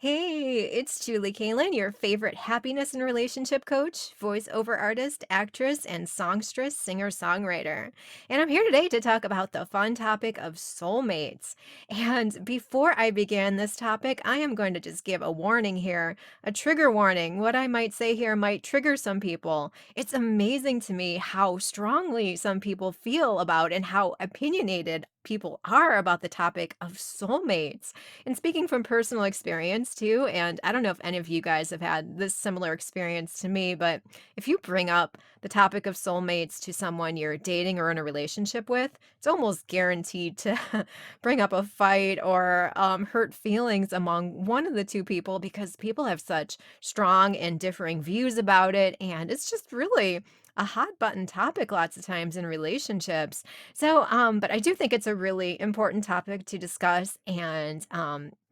Hey, it's Julie Kaylin, your favorite happiness and relationship coach, voiceover artist, actress, and songstress, singer-songwriter. And I'm here today to talk about the fun topic of soulmates. And before I begin this topic, I am going to just give a warning here, a trigger warning. What I might say here might trigger some people. It's amazing to me how strongly some people feel about and how opinionated people are about the topic of soulmates. And speaking from personal experience too, and I don't know if any of you guys have had this similar experience to me, but if you bring up the topic of soulmates to someone you're dating or in a relationship with, it's almost guaranteed to bring up a fight or hurt feelings among one of the two people because people have such strong and differing views about it. And it's just really a hot button topic lots of times in relationships. But I do think it's a really important topic to discuss. And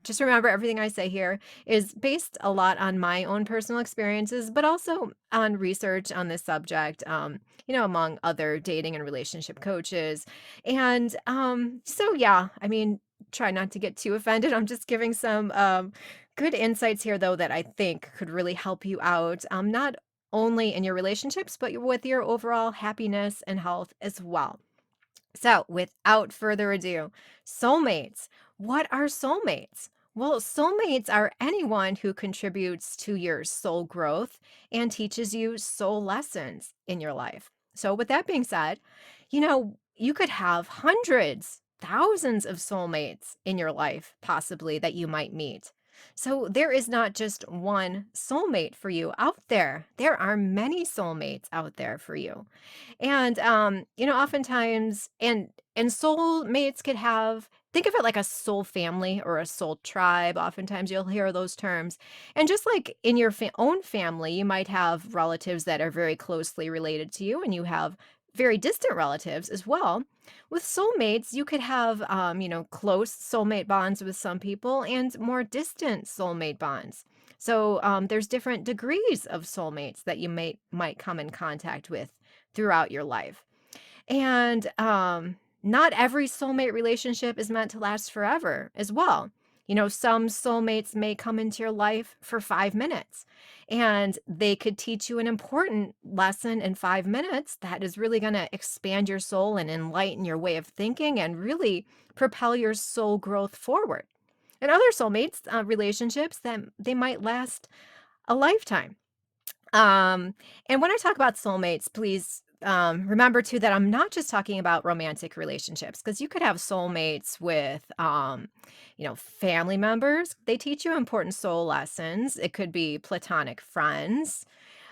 just remember everything I say here is based a lot on my own personal experiences, but also on research on this subject, among other dating and relationship coaches. Yeah, I mean, try not to get too offended. I'm just giving some good insights here, though, that I think could really help you out, not only in your relationships, but with your overall happiness and health as well. So, without further ado, soulmates. What are soulmates? Well, soulmates are anyone who contributes to your soul growth and teaches you soul lessons in your life. So, with that being said, you could have hundreds, thousands of soulmates in your life, possibly that you might meet. So, there is not just one soulmate for you out there. There are many soulmates out there for you. Oftentimes and soulmates could have think of it like a soul family or a soul tribe. Oftentimes you'll hear those terms. And just like in your own family, you might have relatives that are very closely related to you, and you have very distant relatives as well. With soulmates, you could have, close soulmate bonds with some people and more distant soulmate bonds. There's different degrees of soulmates that you might come in contact with throughout your life. And not every soulmate relationship is meant to last forever as well. Some soulmates may come into your life for 5 minutes and they could teach you an important lesson in 5 minutes that is really going to expand your soul and enlighten your way of thinking and really propel your soul growth forward. And other soulmates, relationships that they might last a lifetime. And when I talk about soulmates, please remember too that I'm not just talking about romantic relationships because you could have soulmates with, family members. They teach you important soul lessons. It could be platonic friends,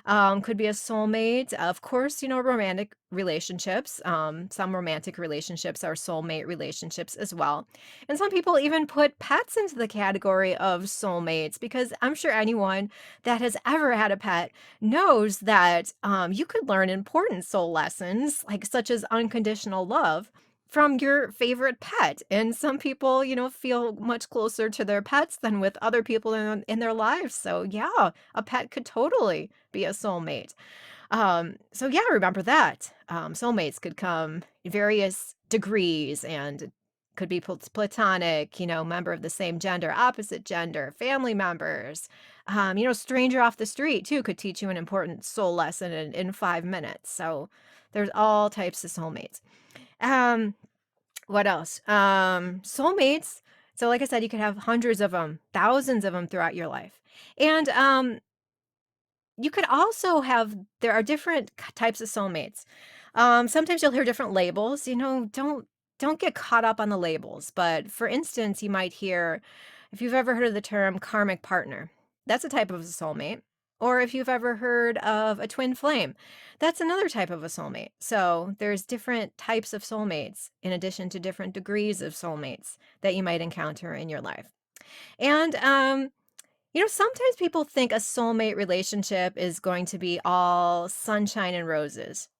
could be a soulmate. Of course, romantic relationships. Some romantic relationships are soulmate relationships as well. And some people even put pets into the category of soulmates because I'm sure anyone that has ever had a pet knows that you could learn important soul lessons, like such as unconditional love. From your favorite pet. And some people, feel much closer to their pets than with other people in their lives. So, yeah, a pet could totally be a soulmate. Yeah, remember that. Soulmates could come in various degrees and could be platonic, member of the same gender, opposite gender, family members. Stranger off the street too could teach you an important soul lesson in 5 minutes. So there's all types of soulmates. Um, what else? Soulmates. So, like I said, you could have hundreds of them, thousands of them throughout your life. And you could also have there are different types of soulmates. Sometimes you'll hear different labels, don't get caught up on the labels, but for instance, you might hear if you've ever heard of the term karmic partner, that's a type of a soulmate. Or if you've ever heard of a twin flame, that's another type of a soulmate. So there's different types of soulmates in addition to different degrees of soulmates that you might encounter in your life. And sometimes people think a soulmate relationship is going to be all sunshine and roses.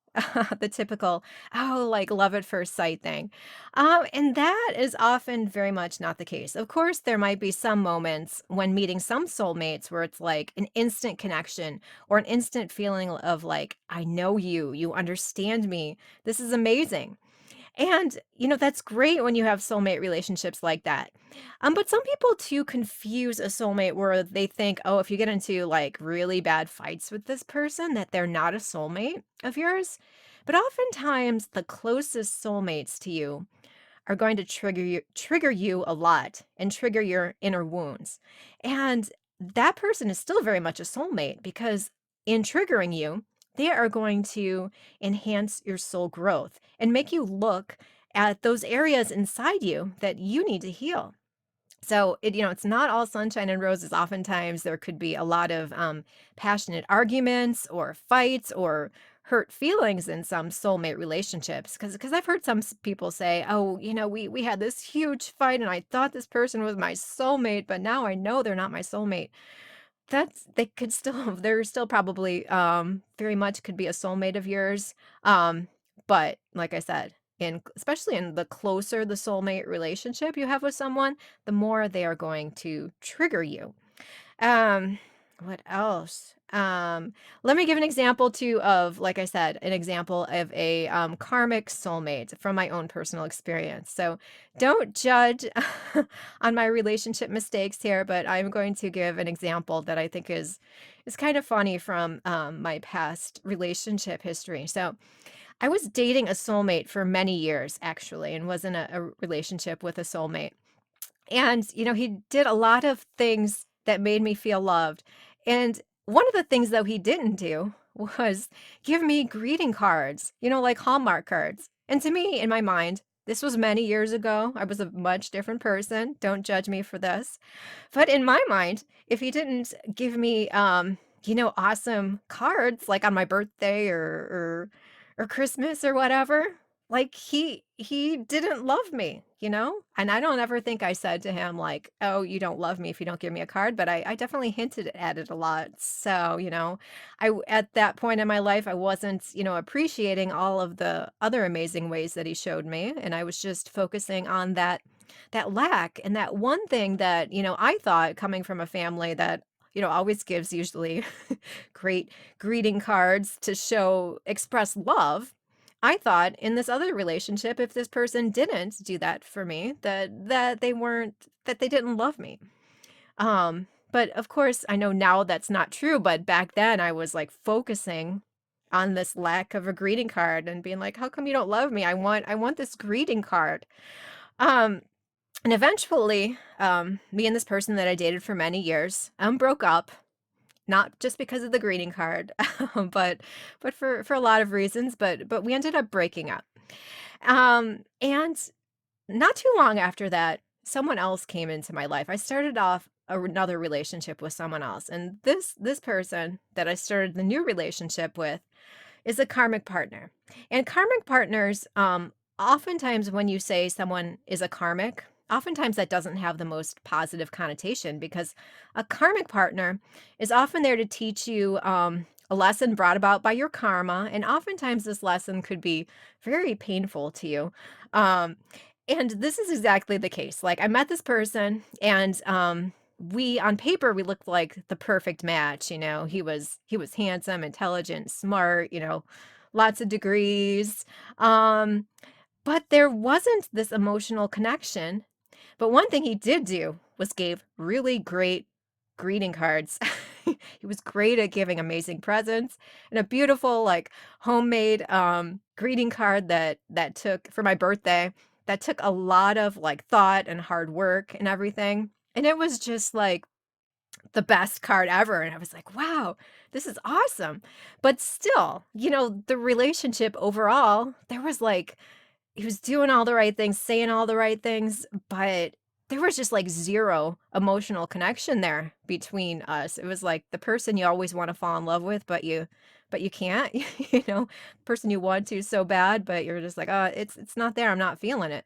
The typical, oh, like love at first sight thing. And that is often very much not the case. Of course, there might be some moments when meeting some soulmates where it's like an instant connection or an instant feeling of like, I know you, you understand me. This is amazing. And, that's great when you have soulmate relationships like that. But some people too confuse a soulmate where they think, oh, if you get into like really bad fights with this person, that they're not a soulmate of yours. But oftentimes, the closest soulmates to you are going to trigger you a lot and trigger your inner wounds. And that person is still very much a soulmate because in triggering you, they are going to enhance your soul growth and make you look at those areas inside you that you need to heal. So it's not all sunshine and roses. Oftentimes there could be a lot of passionate arguments or fights or hurt feelings in some soulmate relationships. Because I've heard some people say, "Oh, we had this huge fight, and I thought this person was my soulmate, but now I know they're not my soulmate." They could still they're still probably, very much could be a soulmate of yours, but like I said, especially in the closer the soulmate relationship you have with someone, the more they are going to trigger you. Um, what else? Let me give an example too of, like I said, an example of a karmic soulmate from my own personal experience. So don't judge on my relationship mistakes here, but I'm going to give an example that I think is kind of funny from my past relationship history. So I was dating a soulmate for many years, actually, and was in a relationship with a soulmate. And, he did a lot of things that made me feel loved. And one of the things, though, he didn't do was give me greeting cards, like Hallmark cards. And to me, in my mind, this was many years ago. I was a much different person. Don't judge me for this. But in my mind, if he didn't give me, awesome cards like on my birthday or Christmas or whatever, like he didn't love me, And I don't ever think I said to him like, "Oh, you don't love me if you don't give me a card," but I definitely hinted at it a lot. So, at that point in my life, I wasn't, appreciating all of the other amazing ways that he showed me, and I was just focusing on that lack and that one thing that, I thought coming from a family that, always gives usually great greeting cards to express love. I thought in this other relationship, if this person didn't do that for me, that they didn't love me. But of course, I know now that's not true, but back then I was like focusing on this lack of a greeting card and being like, how come you don't love me? I want this greeting card. Um, and eventually, me and this person that I dated for many years, broke up, not just because of the greeting card, but for a lot of reasons, but we ended up breaking up. And not too long after that, someone else came into my life. I started off another relationship with someone else, and this person that I started the new relationship with is a karmic partner. And karmic partners, oftentimes when you say someone is a karmic, oftentimes that doesn't have the most positive connotation because a karmic partner is often there to teach you a lesson brought about by your karma. And oftentimes this lesson could be very painful to you. Um, and this is exactly the case. Like I met this person and we on paper we looked like the perfect match. He was handsome, intelligent, smart, lots of degrees. um but there wasn't this emotional connection. But one thing he did do was gave really great greeting cards. He was great at giving amazing presents and a beautiful like homemade greeting card that took for my birthday, that took a lot of like thought and hard work and everything. And it was just like the best card ever, and I was like, "Wow, this is awesome." But still, the relationship overall, there was like he was doing all the right things, saying all the right things, but there was just like zero emotional connection there between us. It was like the person you always want to fall in love with, but you can't, person you want to so bad, but you're just like, "Oh, it's not there. I'm not feeling it."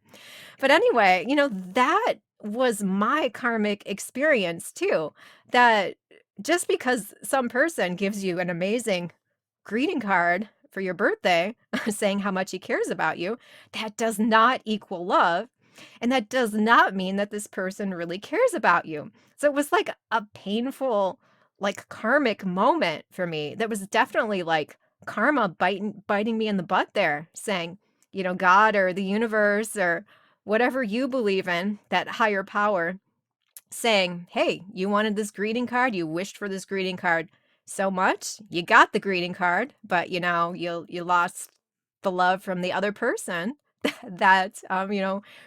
But anyway, that was my karmic experience too. That just because some person gives you an amazing greeting card for your birthday saying how much he cares about you, that does not equal love. And that does not mean that this person really cares about you. So it was like a painful, like karmic moment for me. That was definitely like karma biting me in the butt there, saying, God or the universe or whatever you believe in, that higher power saying, "Hey, you wanted this greeting card, you wished for this greeting card so much, you got the greeting card, but, you lost the love from the other person that,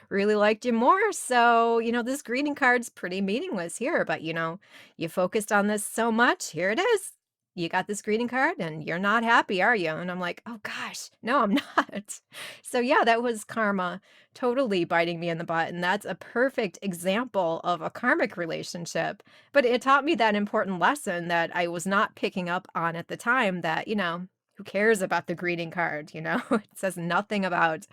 really liked you more, so, this greeting card's pretty meaningless here, but, you focused on this so much, here it is. You got this greeting card, and you're not happy, are you?" And I'm like, "Oh gosh, no, I'm not." So, yeah, that was karma totally biting me in the butt, and that's a perfect example of a karmic relationship. But it taught me that important lesson that I was not picking up on at the time, that, who cares about the greeting card, It says nothing about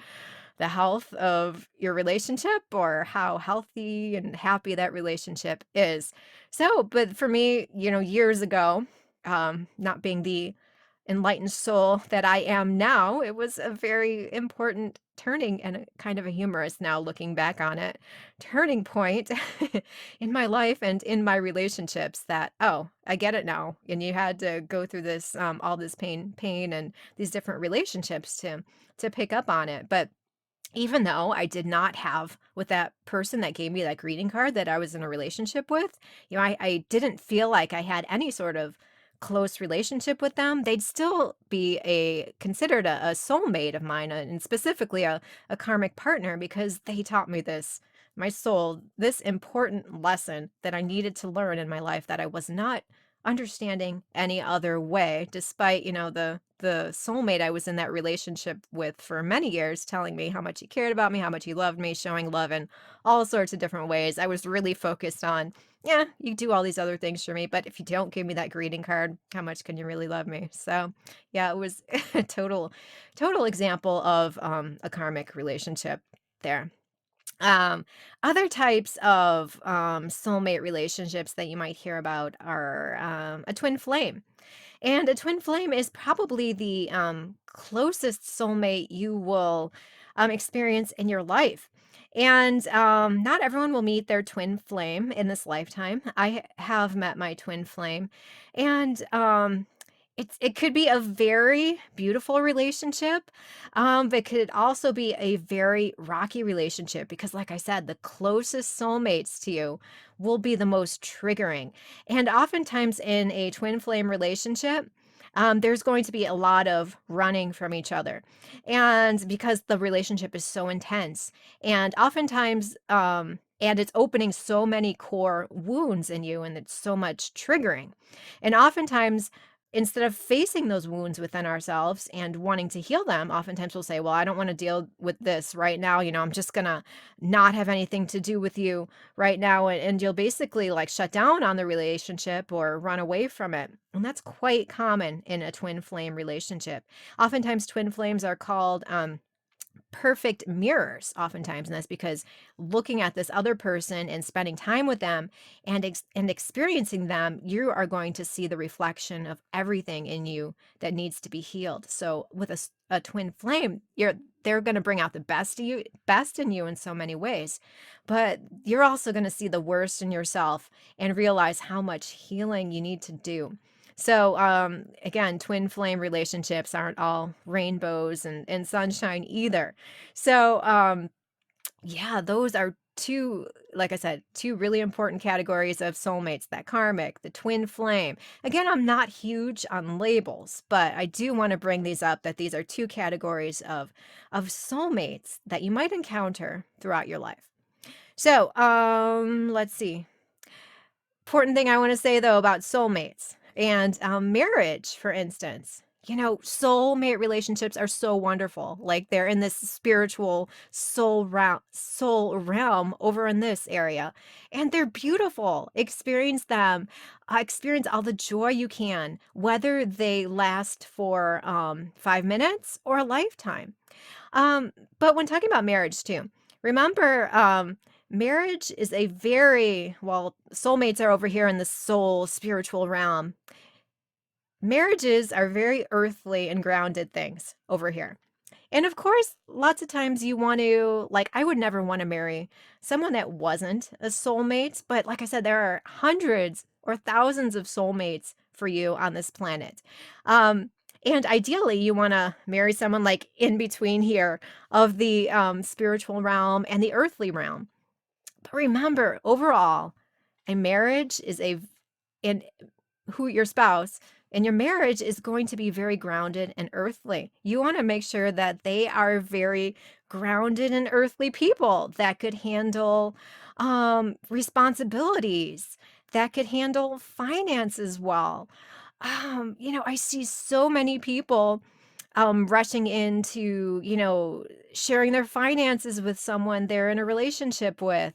the health of your relationship or how healthy and happy that relationship is. So, but for me, years ago, not being the enlightened soul that I am now, it was a very important turning and a kind of a humorous, now looking back on it, turning point in my life and in my relationships, that, oh, I get it now. And you had to go through this, all this pain and these different relationships to pick up on it. But even though I did not have with that person that gave me that greeting card that I was in a relationship with, I didn't feel like I had any sort of close relationship with them. They'd still be considered a soulmate of mine, and specifically a karmic partner, because they taught me this, my soul, this important lesson that I needed to learn in my life, that I was not understanding any other way, despite, the soulmate I was in that relationship with for many years telling me how much he cared about me, how much he loved me, showing love in all sorts of different ways. I was really focused on, yeah, you do all these other things for me, but if you don't give me that greeting card, how much can you really love me? So, yeah, it was a total example of a karmic relationship there. Um, Other types of soulmate relationships that you might hear about are a twin flame. And a twin flame is probably the closest soulmate you will experience in your life. And not everyone will meet their twin flame in this lifetime. I have met my twin flame, and it could be a very beautiful relationship, but it could also be a very rocky relationship, because, like I said, the closest soulmates to you will be the most triggering. And oftentimes in a twin flame relationship, there's going to be a lot of running from each other. And because the relationship is so intense, and oftentimes, and it's opening so many core wounds in you, and it's so much triggering. And oftentimes, instead of facing those wounds within ourselves and wanting to heal them, oftentimes we'll say, "Well, I don't want to deal with this right now. I'm just going to not have anything to do with you right now." And you'll basically like shut down on the relationship or run away from it. And that's quite common in a twin flame relationship. Oftentimes, twin flames are called perfect mirrors, oftentimes, and that's because looking at this other person and spending time with them and experiencing them, you are going to see the reflection of everything in you that needs to be healed. So with a twin flame, they're going to bring out the best in you in so many ways, but you're also going to see the worst in yourself and realize how much healing you need to do. So, again, twin flame relationships aren't all rainbows and sunshine either. So, yeah, those are two, like I said, two really important categories of soulmates, that karmic, the twin flame. Again, I'm not huge on labels, but I do want to bring these up, that these are two categories of soulmates that you might encounter throughout your life. So, let's see. Important thing I want to say though about soulmates and marriage, for instance. Soulmate relationships are so wonderful. Like, they're in this spiritual soul realm over in this area, and they're beautiful. Experience them. Experience all the joy you can, whether they last for 5 minutes or a lifetime. But when talking about marriage too, remember, marriage is a very, well, soulmates are over here in the soul spiritual realm. Marriages are very earthly and grounded things over here. And of course, lots of times you want to, like, I would never want to marry someone that wasn't a soulmate. But like I said, there are hundreds or thousands of soulmates for you on this planet. Um, And ideally, you wanna marry someone, like, in between here of the, spiritual realm and the earthly realm. But remember, overall, a marriage is a v and who your spouse and your marriage is going to be very grounded and earthly. You wanna make sure that they are very grounded and earthly people that could handle, responsibilities, that could handle finances well. I see so many people, rushing into, sharing their finances with someone they're in a relationship with.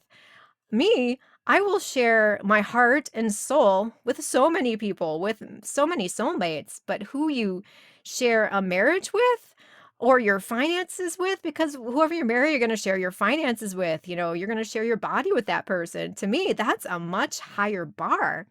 Me, I will share my heart and soul with so many people, with so many soulmates, but who you share a marriage with or your finances with, because whoever you marry, you're going to share your finances with, you're going to share your body with that person. To me, that's a much higher bar.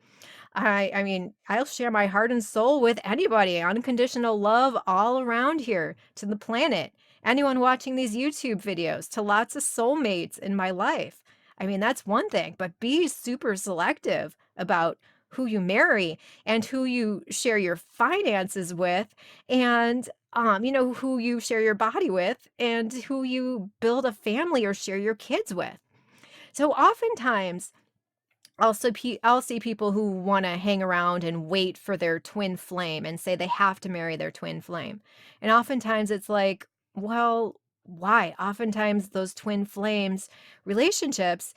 I mean, I'll share my heart and soul with anybody, unconditional love all around here to the planet. Anyone watching these YouTube videos, to lots of soulmates in my life. I mean, that's one thing, but be super selective about who you marry and who you share your finances with and who you share your body with and who you build a family or share your kids with. So oftentimes I'll see people who wanna hang around and wait for their twin flame and say they have to marry their twin flame. And oftentimes it's like, well, why? Oftentimes those twin flames relationships,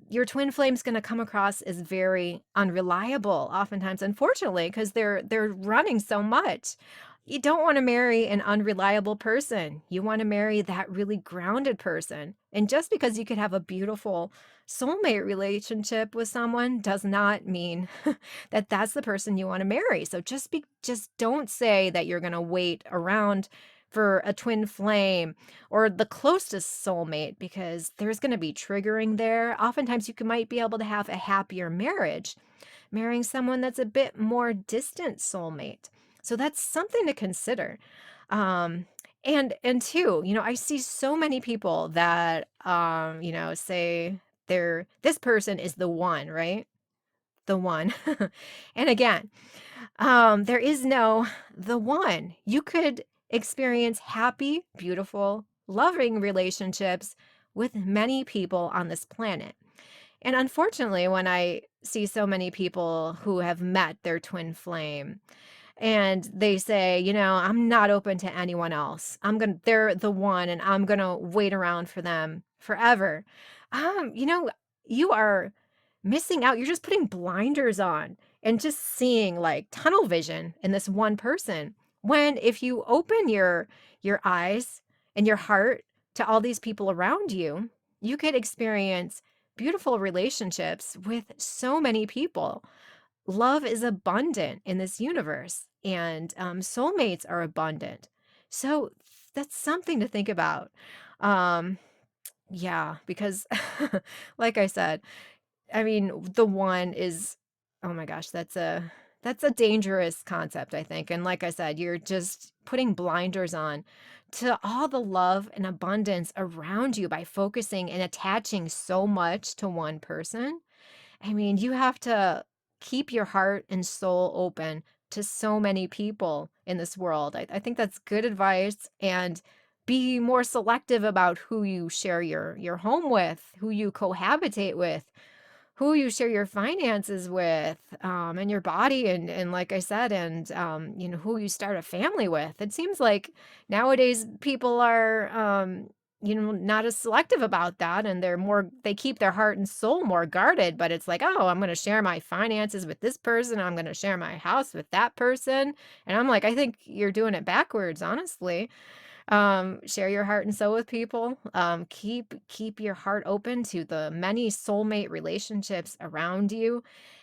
your twin flame's gonna come across as very unreliable oftentimes, unfortunately, because they're running so much. You don't wanna marry an unreliable person. You wanna marry that really grounded person. And just because you could have a beautiful soulmate relationship with someone does not mean that that's the person you want to marry. So just don't say that you're going to wait around for a twin flame or the closest soulmate because there's going to be triggering there. Oftentimes might be able to have a happier marriage marrying someone that's a bit more distant soulmate. So that's something to consider. And two, I see so many people that say this person is the one, right? The one. And again, there is no the one. You could experience happy, beautiful, loving relationships with many people on this planet. And unfortunately, when I see so many people who have met their twin flame and they say, I'm not open to anyone else. They're the one and I'm going to wait around for them forever. Um, you know, you are missing out. You're just putting blinders on and just seeing like tunnel vision in this one person. When if you open your eyes and your heart to all these people around you, you could experience beautiful relationships with so many people. Love is abundant in this universe, and soulmates are abundant. So that's something to think about. Um, yeah, because like I said, I mean, the one is, oh my gosh, that's a dangerous concept, I think. And like I said, you're just putting blinders on to all the love and abundance around you by focusing and attaching so much to one person. I mean, you have to keep your heart and soul open to so many people in this world. I think that's good advice and be more selective about who you share your home with, who you cohabitate with, who you share your finances with, and your body, and like I said, and who you start a family with. It seems like nowadays people are, not as selective about that, and they keep their heart and soul more guarded. But it's like, oh, I'm going to share my finances with this person. I'm going to share my house with that person, and I'm like, I think you're doing it backwards, honestly. Share your heart and soul with people. Keep your heart open to the many soulmate relationships around you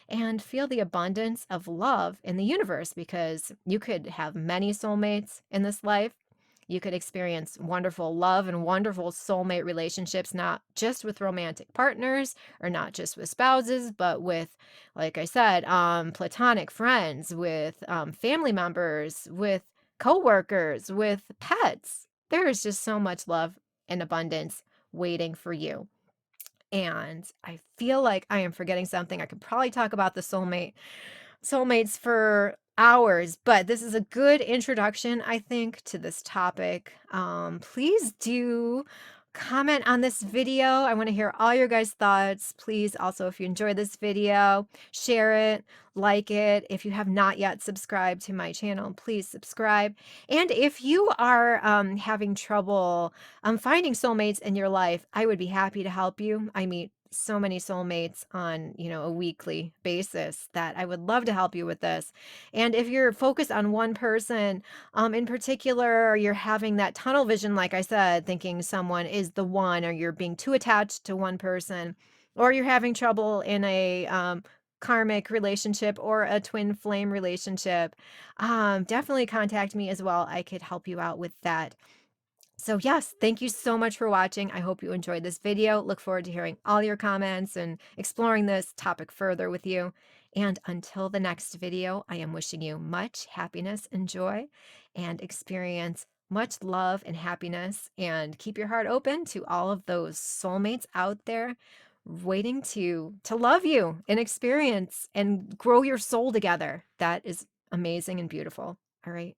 and feel the abundance of love in the universe because you could have many soulmates in this life. You could experience wonderful love and wonderful soulmate relationships, not just with romantic partners or not just with spouses, but with, like I said, platonic friends, with family members, with coworkers, with pets. There is just so much love and abundance waiting for you. And I feel like I am forgetting something. I could probably talk about the soulmates for hours, but this is a good introduction, I think, to this topic. Please do comment on this video. I want to hear all your guys' thoughts. Please also, if you enjoyed this video, share it, like it. If you have not yet subscribed to my channel, please subscribe. And if you are having trouble finding soulmates in your life, I would be happy to help you. I meet so many soulmates on, a weekly basis that I would love to help you with this. And if you're focused on one person, in particular, or you're having that tunnel vision, like I said, thinking someone is the one, or you're being too attached to one person, or you're having trouble in a karmic relationship or a twin flame relationship, definitely contact me as well. I could help you out with that. So yes, thank you so much for watching. I hope you enjoyed this video. Look forward to hearing all your comments and exploring this topic further with you. And until the next video, I am wishing you much happiness and joy, and experience much love and happiness, and keep your heart open to all of those soulmates out there waiting to love you and experience and grow your soul together. That is amazing and beautiful. All right.